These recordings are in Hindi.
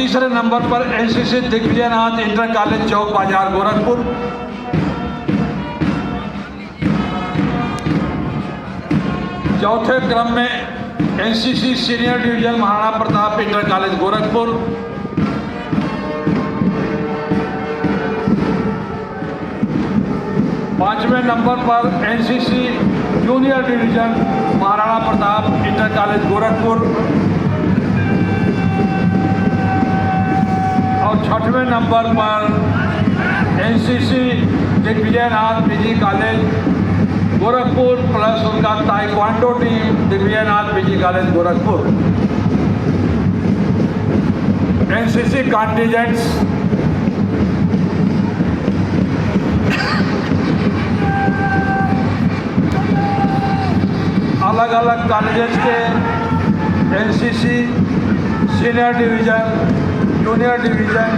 तीसरे नंबर पर NCC Digvijaynath inter college Chowk Bazar Gorakhpur. चौथे क्रम में NCC senior division Maharana Pratap inter college Gorakhpur. पांचवें नंबर पर NCC junior division Maharana Pratap inter college Gorakhpur. और छठवें नंबर पर NCC Digvijaynath PG college Gorakhpur plus उनका taekwondo team Digvijaynath PG college Gorakhpur. NCC contingents अलग अलग कॉलेजेस के NCC senior division, junior division,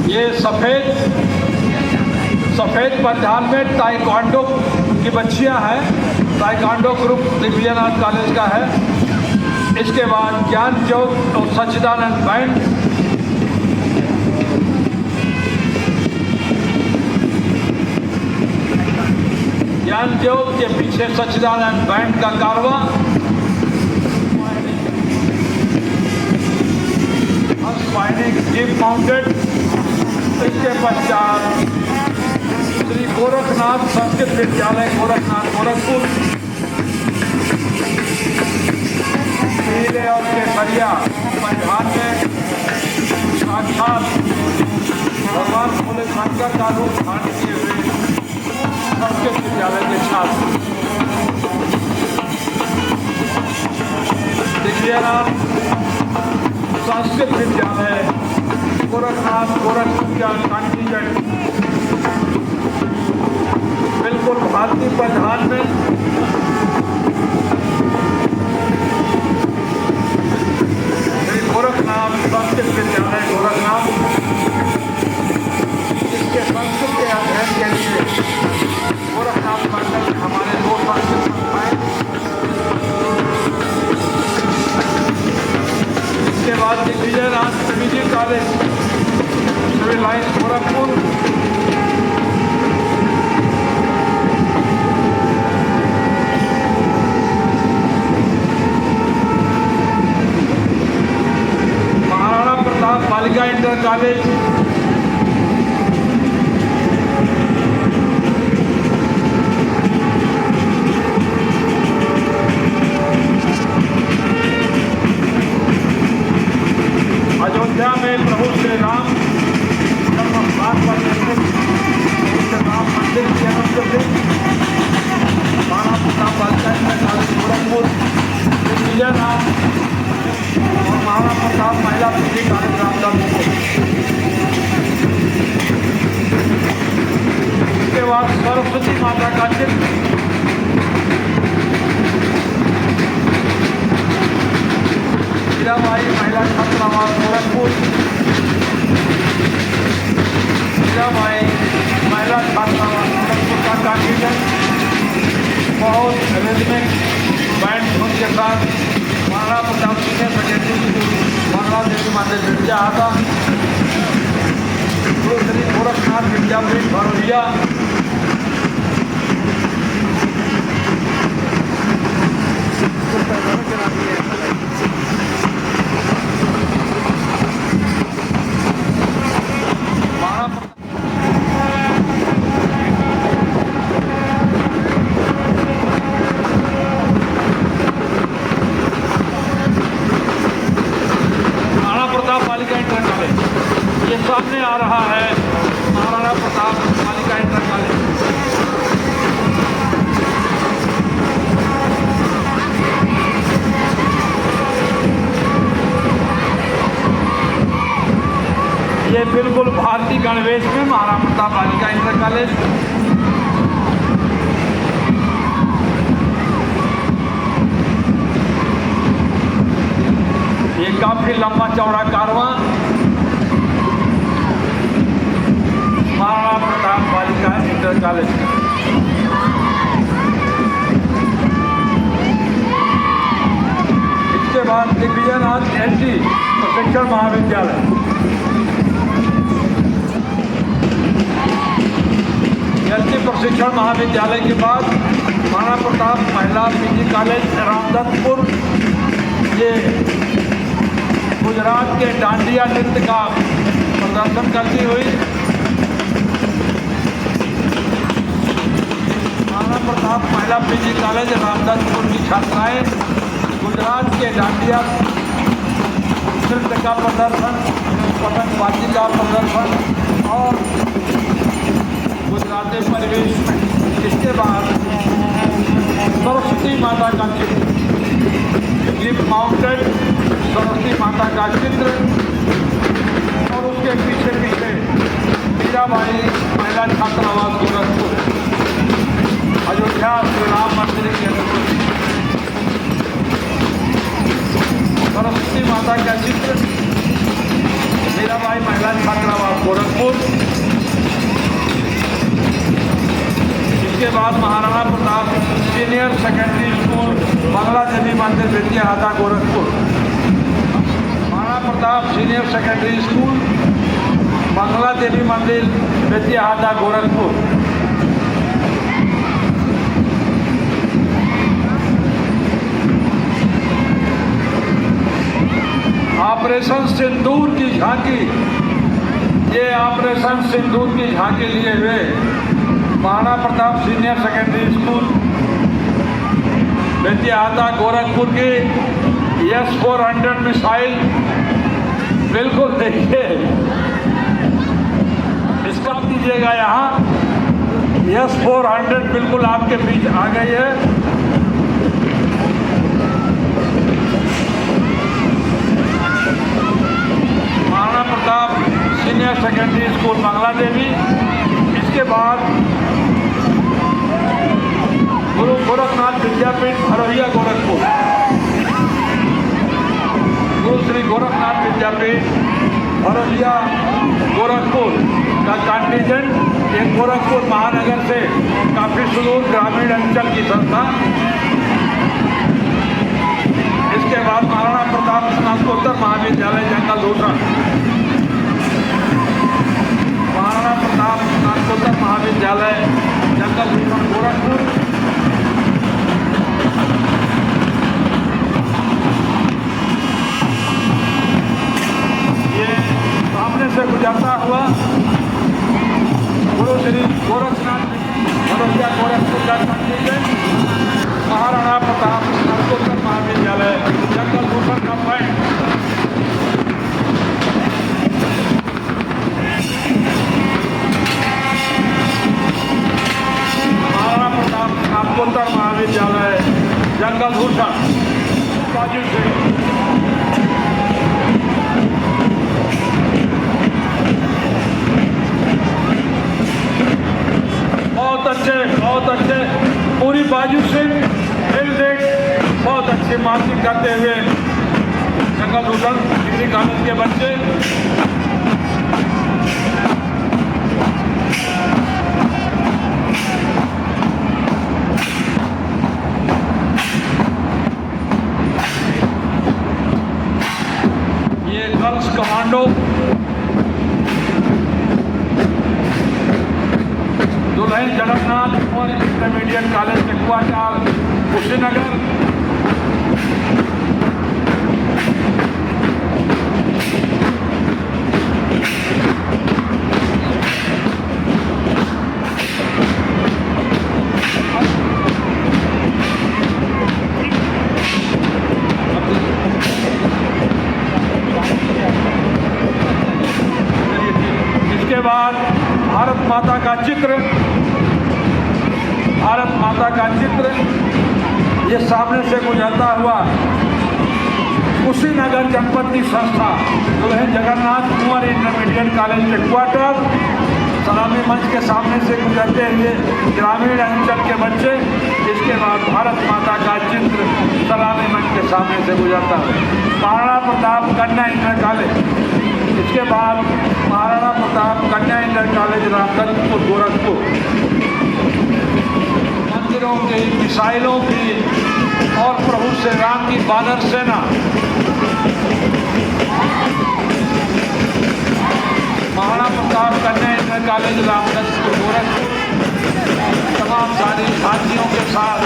ये सफ़ेद परिधान में ताइक्वांडो की बच्चियां हैं। ताइक्वांडो ग्रुप दिग्विजयनाथ कॉलेज का है। इसके बाद ज्ञान चौक और सच्चिदानंद बैंड, ज्ञान चौक के पीछे सच्चिदानंद बैंड का कारवा, जीप माउंटेड। इसके पश्चात श्री गोरखनाथ संस्कृत विद्यालय गोरखनाथ गोरखपुर, पीले और केसरिया परिधान में साक्षात भगवान भोले शंकर का रूप धारण किए हुए संस्कृत विद्यालय के छात्र दिग्विजयनाथ संस्कृत विद्यालय गोरखनाथ गोरखपुर का कॉन्टिजेंट बिल्कुल भारतीय परिधान में श्री गोरखनाथ संस्कृत विद्यालय गोरखनाथ। इसके संस्कृत के अध्ययन के लिए गोरखनाथ मंडल हमारे दो संस्कृत संस्थाएं। इसके बाद Digvijaynath PG college civil line Gorakhpur. बालिका इंटर कॉलेज, अयोध्या में प्रभु श्री राम जन्मस्थान पर स्थित राम मंदिर के अनुष्ठित महाराणा प्रताप बालिका इंटर कॉलेज गोरखपुर, दिग्विजयनाथ और महाराणा प्रताप महिला पीजी कॉलेज रामगढ़। इसके बाद सरस्वती माता का चित्र, मीराबाई महिला छात्रावास गोरखपुर, मीराबाई महिला छात्रावास गोरखपुर का कॉन्टिजेंट बहुत रिदमिक बैंड धुन के साथ Maharana Pratap senior secondary school Bangladesh मंदिर विद्या आता, श्री गोरखनाथ विद्यापीठ भरोहिया। ये सामने आ रहा है महाराणा प्रताप बालिका इंटर कॉलेज। ये बिल्कुल भारतीय गणवेश में महाराणा प्रताप बालिका इंटर कॉलेज। ये काफी लंबा चौड़ा कारवां इसके बाद दिग्विजयनाथ एनटी प्रशिक्षण महाविद्यालय, एनटी प्रशिक्षण महाविद्यालय के बाद महाराणा प्रताप महिला पीजी कॉलेज रामदत्तपुर, ये गुजरात के डांडिया नृत्य का प्रदर्शन करती हुई महाराणा प्रताप महिला पीजी कॉलेज रामदत्तपुर की छात्राएं गुजरात के डांडिया नृत्य का प्रदर्शन, पतंगबाजी का प्रदर्शन और गुजराती परिवेश में। इसके बाद सरस्वती माता का चित्र, क्लिप माउंटेड सरस्वती माता का चित्र और उसके पीछे पीछे मीराबाई महिला छात्रावास गोरखपुर, अयोध्या श्री राम मंदिर के अनुरूप सरस्वती माता का चित्र, मीराबाई महिला छात्रावास गोरखपुर। इसके बाद Maharana Pratap senior secondary school Bangla Devi Mandir Vidyahata Gorakhpur, Maharana Pratap senior secondary school Bangla Devi Mandir Vidyahata Gorakhpur. Operation सिंदूर की झांकी, ये ऑपरेशन सिंदूर की झांकी लिए हुए Maharana Pratap senior secondary school Vidyahata Gorakhpur की S-400 मिसाइल, बिल्कुल देखिए इसका दीजिएगा, यहाँ S-400 बिल्कुल आपके बीच आ गई है। Maharana Pratap senior secondary school Bangla Devi. इसके बाद गुरु गोरखनाथ विद्यापीठ हरोहिया गोरखपुर, गुरु श्री गोरखनाथ विद्यापीठ हरोहिया गोरखपुर का कंटीजेंट एक गोरखपुर महानगर से काफी सुदूर ग्रामीण अंचल की संस्था। इसके बाद महाराणा प्रताप स्नातकोत्तर महाविद्यालय जंगल दूसरा, महाराणा प्रताप स्नातकोत्तर महाविद्यालय जंगल दूसरा गोरखपुर। ये सामने से गुजरता हुआ गुरु श्री गोरखनाथ हरोहिया गोरखपुर का कंटीजेंट महाराणा प्रताप स्नातकोत्तर महाविद्यालय जंगल दूसर का पॉइंट। महाराणा प्रताप स्नातकोत्तर महाविद्यालय जंगल दूसर बाजू से बहुत अच्छे पूरी बाजू से बहुत अच्छी मार्किंग करते हुए जंगल दूसर डिग्री कॉलेज के बच्चे। ये गर्ल्स कमांडो दुल्हन जगन्नाथ और इंटरमीडिएट कॉलेज के क्वार्टर कुशीनगर। इसके बाद भारत माता का चित्र, भारत माता का चित्र ये सामने से गुजरता हुआ कुशीनगर जनपद की संस्था दुल्हन जगन्नाथ कुंवर इंटरमीडिएट कॉलेज के क्वार्टर सलामी मंच के सामने से गुजरते हुए ग्रामीण अंचल के बच्चे। इसके बाद भारत माता का चित्र सलामी मंच के सामने से गुजरता है महाराणा प्रताप कन्या इंटर कॉलेज। इसके बाद महाराणा प्रताप कन्या इंटर कॉलेज रामदत्तपुर गोरखपुर। शस्त्रों की, मिसाइलों की और प्रभु श्री राम की वानर सेना महाराणा प्रताप कन्या इंटर कॉलेज रामगंजपुर गोरखपुर तमाम सारी साथियों के साथ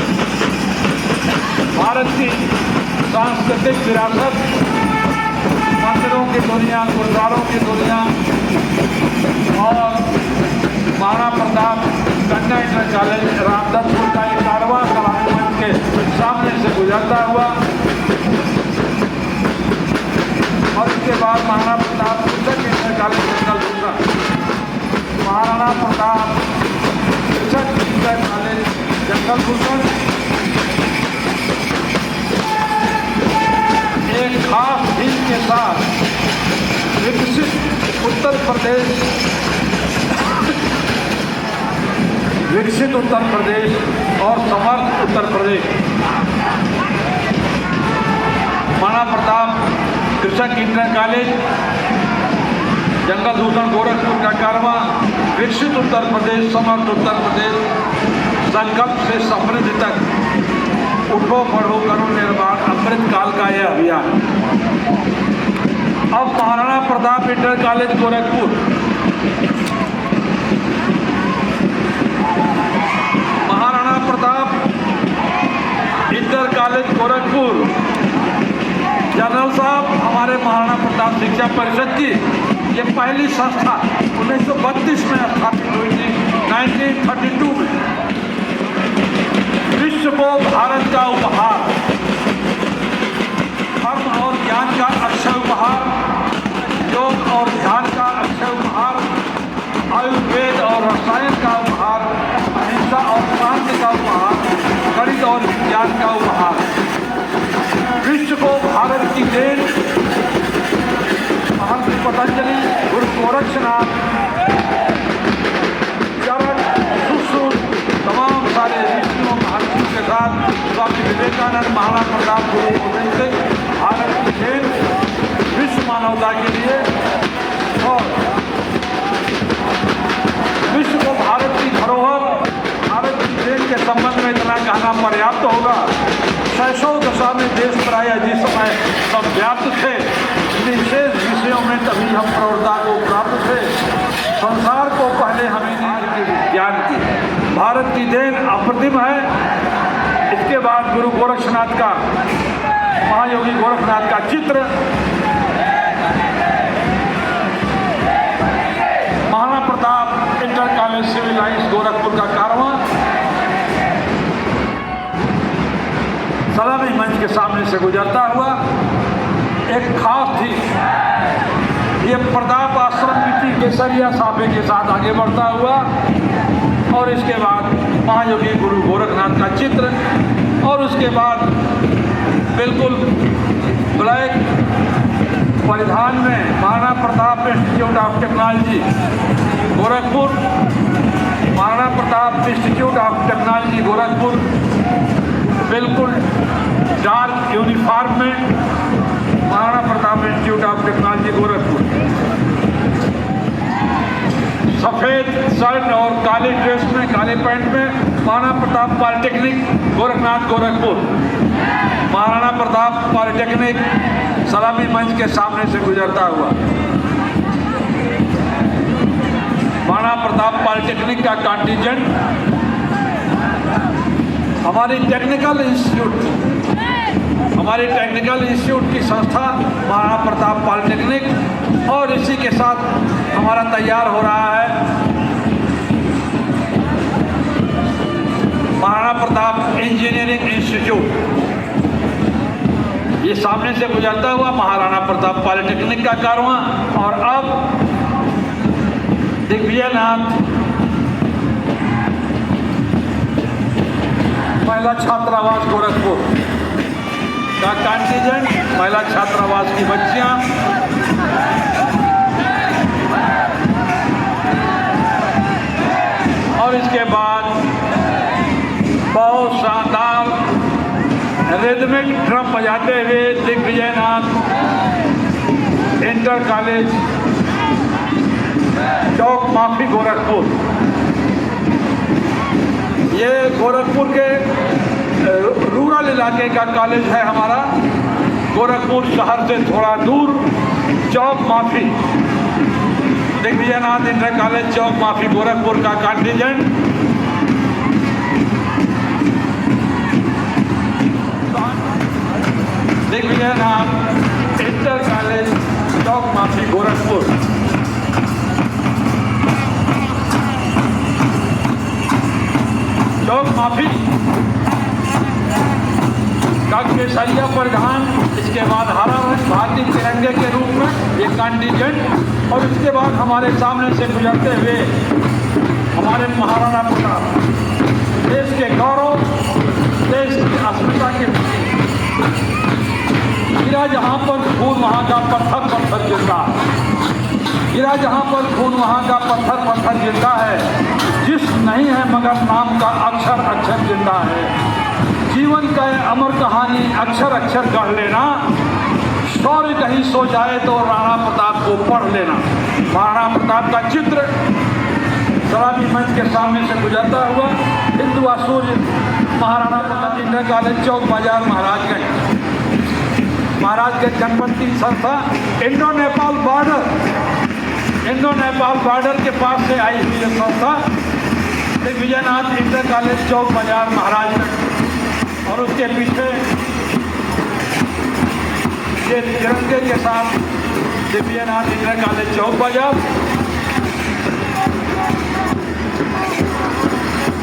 भारत की सांस्कृतिक विरासत, मंदिरों की दुनिया, गुरुद्वारों की दुनिया और महाराणा प्रताप कन्या इंटर कॉलेज रामगंजपुर का एक कारवां सलामी मंच के सामने से गुजरता हुआ और इसके बाद महाराणा प्रताप इंटर कॉलेज जंगल दूसरा, महाराणा प्रताप इंटर कॉलेज जंगल दूसरा एक खास थीम के साथ विकसित उत्तर प्रदेश और समर्थ उत्तर प्रदेश। महाराणा प्रताप कृषक इंटर कॉलेज जंगल दूषण गोरखपुर का कारवां विकसित उत्तर प्रदेश, समर्थ उत्तर प्रदेश, संकल्प से समृद्धि तक, उठो पढ़ो करो निर्माण, अमृत काल का यह अभियान। अब Maharana Pratap inter college Gorakhpur inter college Gorakhpur general साहब हमारे महाराणा प्रताप शिक्षा परिषद की ये पहली संस्था 1932 में स्थापित हुई थी। 1932 में विश्व को भारत का उपहार, धर्म और ज्ञान का अक्षय उपहार, योग और ध्यान का अक्षय उपहार, आयुर्वेद और रसायन का उपहार, अहिंसा और शांति का उपहार, गणित और विज्ञान का उपहार, विश्व को भारत की देन महर्षि पतंजलि, गुरु गोरक्षनाथ, चरण, सुश्रुत, तमाम सारे ऋषियों महर्षियों के साथ स्वामी विवेकानंद, महाराणा प्रताप, गुरु गोविंद सिंह, भारत की देन विश्व मानवता के लिए और विश्व को भारत की धरोहर, भारत की देश के संबंध में इतना कहना पर्याप्त होगा। 600 दशा में देश प्रायः जिस समय सब व्याप्त थे, विशेष विषयों में तभी हम प्रौढ़ता को प्राप्त थे। संसार को पहले हमें विज्ञान की, भारत की देन अप्रतिम है। इसके बाद गुरु गोरक्षनाथ का, महायोगी गोरखनाथ का चित्र, Maharana Pratap inter college civil lines Gorakhpur का कारवां सलामी मंच के सामने से गुजरता हुआ एक खास थी, ये प्रताप आश्रम की केसरिया साफे के साथ आगे बढ़ता हुआ और इसके बाद महायोगी गुरु गोरखनाथ का चित्र और उसके बाद बिल्कुल ब्लैक परिधान में Maharana Pratap institute of technology Gorakhpur, Maharana Pratap institute of technology Gorakhpur, बिल्कुल डार्क यूनिफॉर्म में Maharana Pratap institute of technology Gorakhpur, सफ़ेद शर्ट और काली ड्रेस में, काले पैंट में महाराणा प्रताप पॉलिटेक्निक गोरखनाथ गोरखपुर, महाराणा प्रताप पॉलिटेक्निक सलामी मंच के सामने से गुजरता हुआ। महाराणा प्रताप पॉलिटेक्निक का कॉन्टिजेंट हमारी टेक्निकल इंस्टीट्यूट की संस्था महाराणा प्रताप पॉलिटेक्निक और इसी के साथ हमारा तैयार हो रहा है महाराणा प्रताप इंजीनियरिंग इंस्टीट्यूट। ये सामने से गुजरता हुआ महाराणा प्रताप पॉलिटेक्निक का कारवां और अब दिग्विजयनाथ महिला छात्रावास गोरखपुर का कॉन्टिजेंट, महिला छात्रावास की बच्चियां और इसके बाद बहुत शानदार रिदमिक ड्रम बजाते हुए दिग्विजयनाथ इंटर कॉलेज चौक माफी गोरखपुर, ये गोरखपुर के रूरल इलाके का कॉलेज है हमारा, गोरखपुर शहर से थोड़ा दूर, चौक माफी, दिग्विजयनाथ इंटर कॉलेज चौक माफी, गोरखपुर का कंटीजेंट। दिग्विजयनाथ इंटर कॉलेज चौक माफी, गोरखपुर। चौक माफी का केसरिया परिधान, इसके बाद हरा रंग भारतीय तिरंगे के रूप में एक कंटीजेंट, और इसके बाद हमारे सामने से गुजरते हुए हमारे महाराणा प्रताप, देश के गौरव, देश की अस्मिता के गिरा जहाँ पर खून वहाँ का पत्थर पत्थर गिरता है, गिरा जहाँ पर खून वहाँ का पत्थर पत्थर गिरता है, जिस नहीं है मगर नाम का अक्षर अक्षर जिंदा है। जीवन का अमर कहानी अक्षर अक्षर गढ़ लेना, शौर्य कहीं सो जाए तो राणा प्रताप को पढ़ लेना। महाराणा प्रताप का चित्र सलामी मंच के सामने से गुजरता हुआ हिंदू सूर्य महाराणा प्रताप इंटर कॉलेज चौक बाजार महाराजगंज, महाराजगंज जनपद की संस्था इंडो नेपाल बॉर्डर के पास से आई हुई यह संस्था दिग्विजयनाथ इंटर कॉलेज चौक बाजार महाराजगंज, और उसके पीछे ये तिरंगे के साथ दिग्विजयनाथ इंटर कॉलेज चौक बाजार,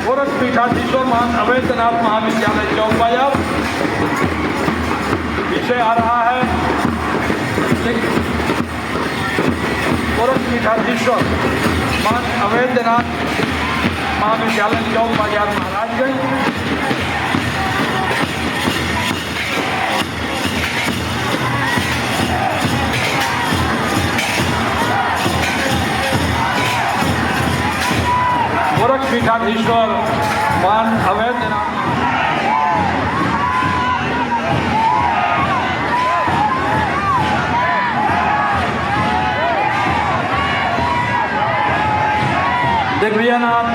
गोरखपीठाधीश्वर महंत अवैधनाथ महाविद्यालय चौक बाजार। पीछे आ रहा है गोरखपीठाधीश्वर महंत अवैधनाथ महाविद्यालय चौक बाजार महाराजगंज। गोरखपीठाधीश्वर महंत अवैधनाथ दिग्विजयनाथ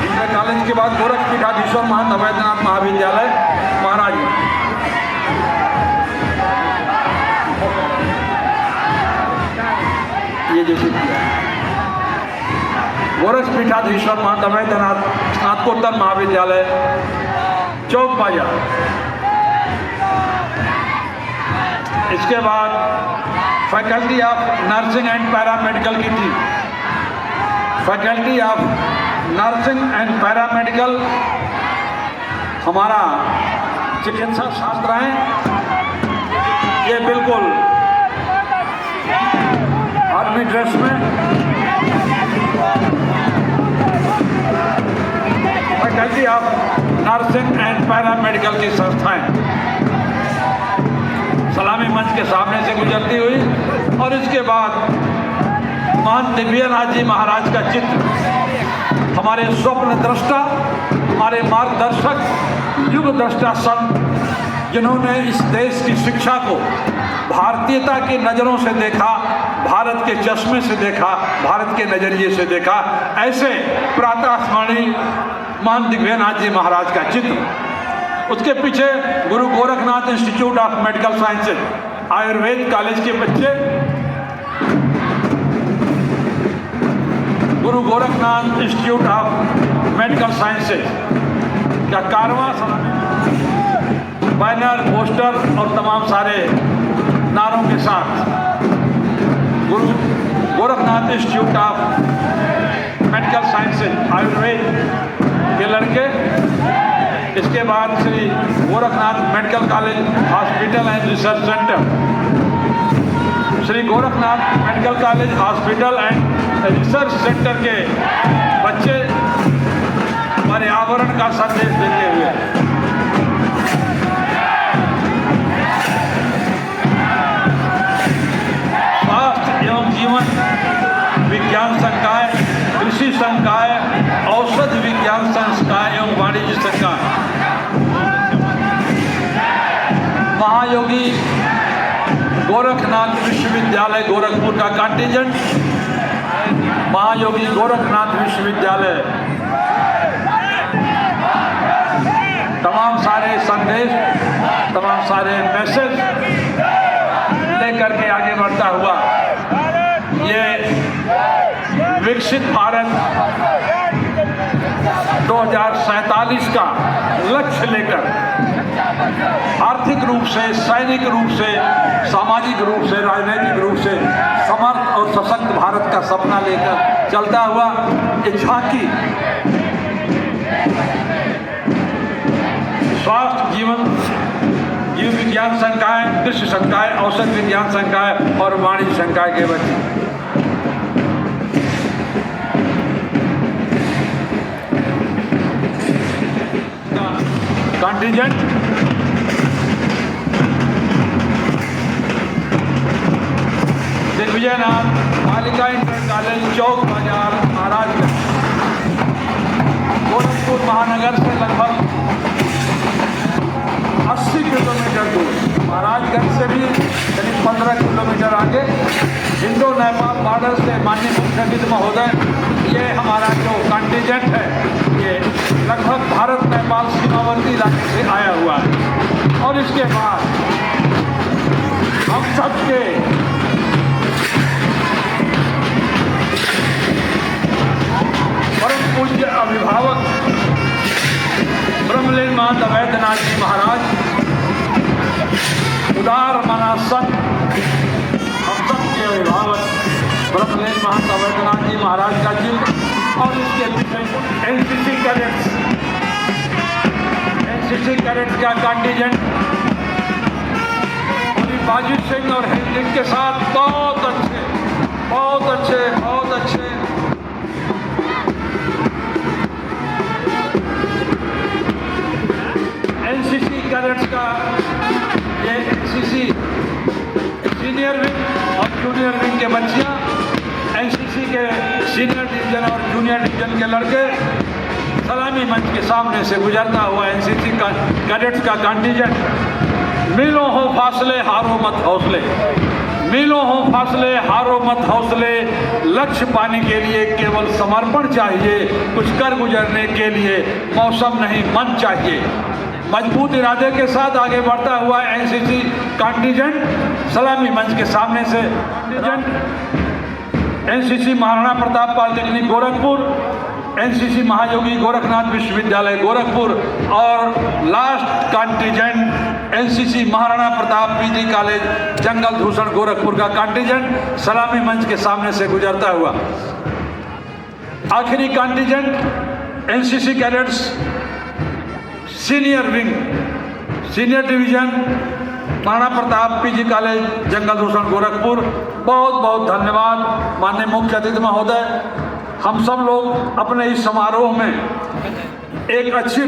इंटर कॉलेज के बाद गोरखपीठाधीश्वर महंत अवैधनाथ महाविद्यालय महाराजगंज। ये जैसे गोरखपीठाधीश्वर महंत अवैधनाथ स्नातकोत्तर महाविद्यालय चौक बाजार। इसके बाद faculty of nursing and paramedical की थी, faculty of nursing and paramedical हमारा चिकित्सा शास्त्र है। ये बिल्कुल आर्मी ड्रेस में faculty of nursing and paramedical की संस्थाएं सलामी मंच के सामने से गुजरती हुई, और इसके बाद महंत दिग्विजयनाथ जी महाराज का चित्र, हमारे स्वप्न दृष्टा, हमारे मार्गदर्शक, युग दृष्टा संत, जिन्होंने इस देश की शिक्षा को भारतीयता की नज़रों से देखा, भारत के चश्मे से देखा, भारत के नज़रिए से देखा, ऐसे प्रातः स्मरणीय महंत दिग्विजयनाथ जी महाराज का चित्र। उसके पीछे गुरु Gorakhnath institute of medical sciences Ayurveda college के बच्चे, गुरु Gorakhnath institute of medical sciences का कारवां बैनर, पोस्टर और तमाम सारे नारों के साथ गुरु Gorakhnath institute of medical sciences Ayurveda के लड़के। इसके बाद Shri Gorakhnath medical college hospital and research centre, Shri Gorakhnath medical college hospital and research centre के बच्चे पर्यावरण का संदेश देते हुए स्वास्थ्य एवं जीवन विज्ञान संकाय, कृषि संकाय, औषध विज्ञान संकाय एवं वाणिज्य संकाय, महायोगी गोरखनाथ विश्वविद्यालय गोरखपुर का कंटीजेंट, महायोगी गोरखनाथ विश्वविद्यालय तमाम सारे संदेश, तमाम सारे मैसेज लेकर के आगे बढ़ता हुआ ये विकसित भारत 2047 का लक्ष्य लेकर आर्थिक रूप से, सैनिक रूप से, सामाजिक रूप से, राजनीतिक रूप से समर्थ और सशक्त भारत का सपना लेकर चलता हुआ ये झांकी स्वास्थ्य, जीव विज्ञान संकाय, कृषि संकाय, औषध विज्ञान संकाय और वाणिज्य संकाय के बच्चे कंटिजेंट दिग्विजयनाथ बालिका इंटर कॉलेज चौक बाजार महाराजगंज गोरखपुर महानगर से लगभग 80 किलोमीटर दूर, महाराजगंज से भी करीब 15 किलोमीटर आगे इंडो नेपाल बॉर्डर से माननीय मुख्यमंत्री महोदय, ये हमारा जो कंटिजेंट है ये लगभग भारत नेपाल सीमावर्ती इलाके से आया हुआ है। और इसके बाद हम सबके परम पूज्य अभिभावक ब्रह्मलीन महंत अवैधनाथ जी महाराज, उदार मना संत, हम सबके अभिभावक ब्रह्मलीन महंत अवैधनाथ जी महाराज का चित्र और इसके पीछे एनसीसी कैडेट्स का कंटिजेंट बाजी सिंह और इनके साथ बहुत अच्छे एनसीसी कैडेट्स का ये एनसीसी सीनियर विंग और जूनियर विंग के बच्चियां, एनसीसी के सीनियर डिवीजन और जूनियर डिवीजन के लड़के सलामी मंच के सामने से गुजरता हुआ एनसीसी का कैडेट्स का कंटिजेंट। मीलों हो फासले, हारो मत हौसले, मीलों हो फासले, हारो मत हौसले, लक्ष्य पाने के लिए केवल समर्पण चाहिए, कुछ कर गुजरने के लिए मौसम नहीं मन चाहिए। मजबूत इरादे के साथ आगे बढ़ता हुआ एनसीसी कंटिजेंट सलामी मंच के सामने से NCC Maharana Pratap polytechnic Gorakhpur, NCC Mahayogi Gorakhnath Vishwavidyalaya Gorakhpur और last contingent NCC Maharana Pratap PG college Jungle Bhushan Gorakhpur का कंटिजेंट सलामी मंच के सामने से गुजरता हुआ। आखिरी contingent NCC cadets senior wing, senior division Maharana Pratap PG college Jungle Bhushan Gorakhpur. बहुत बहुत धन्यवाद माननीय मुख्य अतिथि महोदय। हम सब लोग अपने इस समारोह में एक अच्छी